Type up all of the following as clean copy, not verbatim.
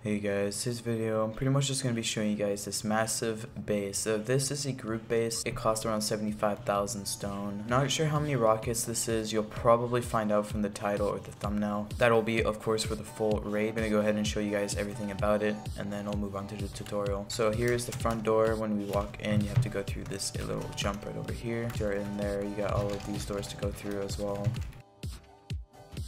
Hey guys, this video I'm pretty much just going to be showing you guys this massive base. So this is a group base. It costs around 75,000 stone. Not sure how many rockets this is. You'll probably find out from the title or the thumbnail. That'll be of course for the full raid. I'm going to go ahead and show you guys everything about it and then I'll move on to the tutorial. So here's the front door. When we walk in, you have to go through this little jump right over here. You're in there, you got all of these doors to go through as well.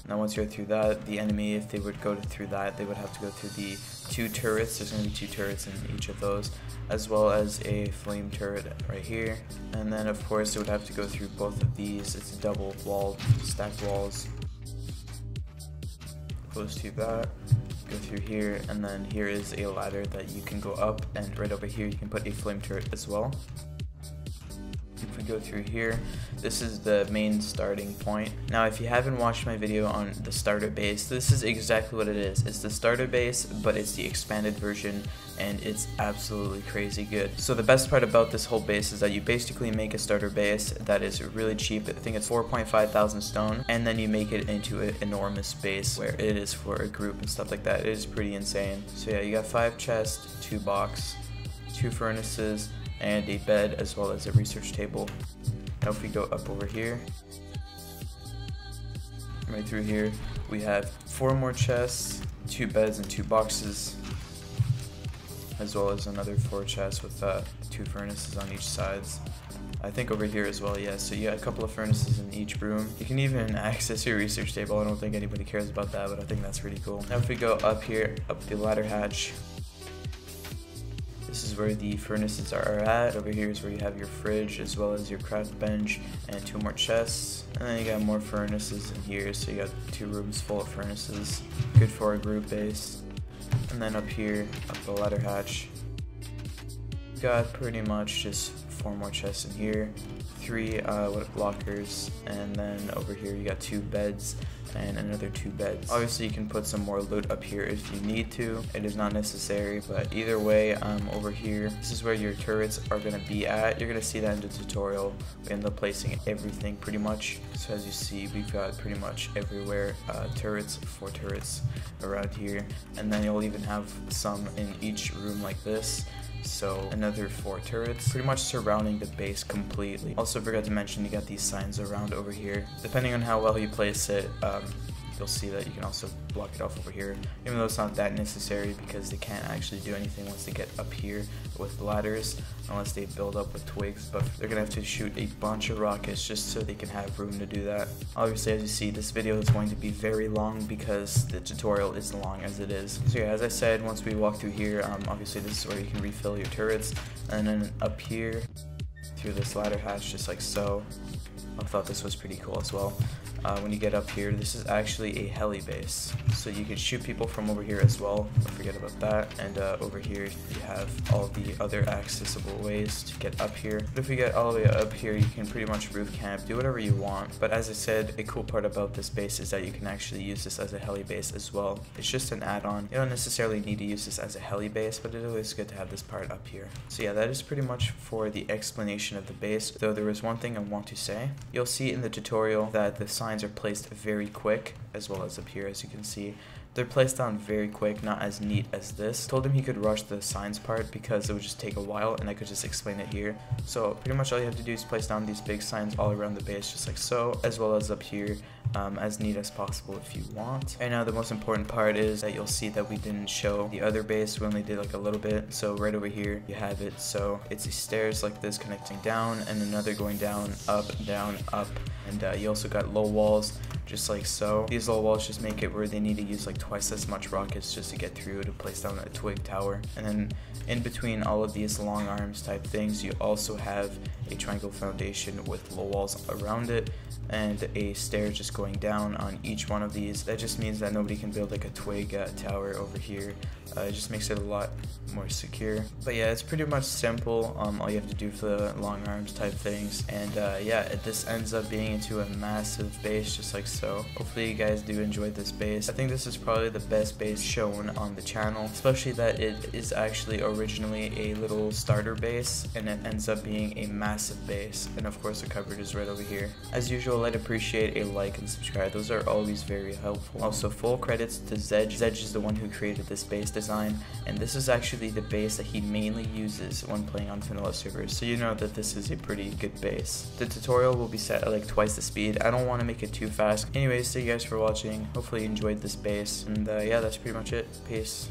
Now once you're through that, the enemy, if they would go through that, they would have to go through the 2 turrets. There's going to be 2 turrets in each of those, as well as a flame turret right here. And then of course they would have to go through both of these. It's double walled, stacked walls. Close to that, go through here, and then here is a ladder that you can go up, and right over here you can put a flame turret as well. If we go through here, this is the main starting point. Now if you haven't watched my video on the starter base, this is exactly what it is. It's the starter base, but it's the expanded version, and it's absolutely crazy good. So the best part about this whole base is that you basically make a starter base that is really cheap. I think it's 4.5 thousand stone, and then you make it into an enormous base where it is for a group and stuff like that. It is pretty insane. So yeah, you got 5 chests, 2 box, 2 furnaces, and a bed, as well as a research table. Now if we go up over here, right through here, we have 4 more chests, 2 beds and 2 boxes, as well as another 4 chests with 2 furnaces on each sides. I think over here as well, yeah, so you got a couple of furnaces in each room. You can even access your research table. I don't think anybody cares about that, but I think that's pretty cool. Now if we go up here, up the ladder hatch, this is where the furnaces are at. Over here is where you have your fridge, as well as your craft bench, and 2 more chests. And then you got more furnaces in here, so you got 2 rooms full of furnaces. Good for a group base. And then up here, up the ladder hatch, you got pretty much just 4 more chests in here, 3 lockers, and then over here you got 2 beds and another 2 beds. Obviously you can put some more loot up here if you need to. It is not necessary, but either way, over here, this is where your turrets are going to be at. You're going to see that in the tutorial. We end up placing everything pretty much. So as you see, we've got pretty much everywhere turrets, 4 turrets around here, and then you'll even have some in each room like this. So another 4 turrets pretty much surrounding the base completely. Also forgot to mention, you got these signs around over here. Depending on how well you place it, you'll see that you can also block it off over here, even though it's not that necessary because they can't actually do anything once they get up here with ladders unless they build up with twigs. But they're gonna have to shoot a bunch of rockets just so they can have room to do that. Obviously, as you see, this video is going to be very long because the tutorial is long as it is. So yeah, as I said, once we walk through here, obviously this is where you can refill your turrets, and then up here through this ladder hatch, just like so. I thought this was pretty cool as well. When you get up here, this is actually a heli base, so you can shoot people from over here as well. Don't forget about that. And over here you have all the other accessible ways to get up here. But if you get all the way up here, you can pretty much roof camp, do whatever you want. But as I said, a cool part about this base is that you can actually use this as a heli base as well. It's just an add-on. You don't necessarily need to use this as a heli base, but it is good to have this part up here. So yeah, that is pretty much for the explanation of the base, though there is one thing I want to say. You'll see in the tutorial that the signs are placed very quick, as well as up here, as you can see. They're placed down very quick, not as neat as this. I told him he could rush the signs part because it would just take a while and I could just explain it here. So pretty much all you have to do is place down these big signs all around the base, just like so, as well as up here, as neat as possible if you want. And now the most important part is that you'll see that we didn't show the other base. We only did like a little bit. So right over here you have it. So it's stairs like this connecting down, and another going down, up, and you also got low walls just like so. These low walls just make it where they need to use like twice as much rockets just to get through to place down a twig tower. And then in between all of these long arms type things, you also have a triangle foundation with low walls around it and a stair just going down on each one of these. That just means that nobody can build like a twig tower over here. It just makes it a lot more secure. But yeah, it's pretty much simple. All you have to do for the long arms type things, and yeah, this ends up being into a massive base just like so. Hopefully you guys do enjoy this base. I think this is probably the best base shown on the channel, especially that it is actually originally a little starter base and it ends up being a massive massive base, and of course the cupboard is right over here. As usual, I'd appreciate a like and subscribe, those are always very helpful. Also, full credits to Crzy. Crzy is the one who created this base design, and this is actually the base that he mainly uses when playing on vanilla servers, so you know that this is a pretty good base. The tutorial will be set at like twice the speed. I don't want to make it too fast. Anyways, thank you guys for watching. Hopefully you enjoyed this base, and yeah, that's pretty much it. Peace.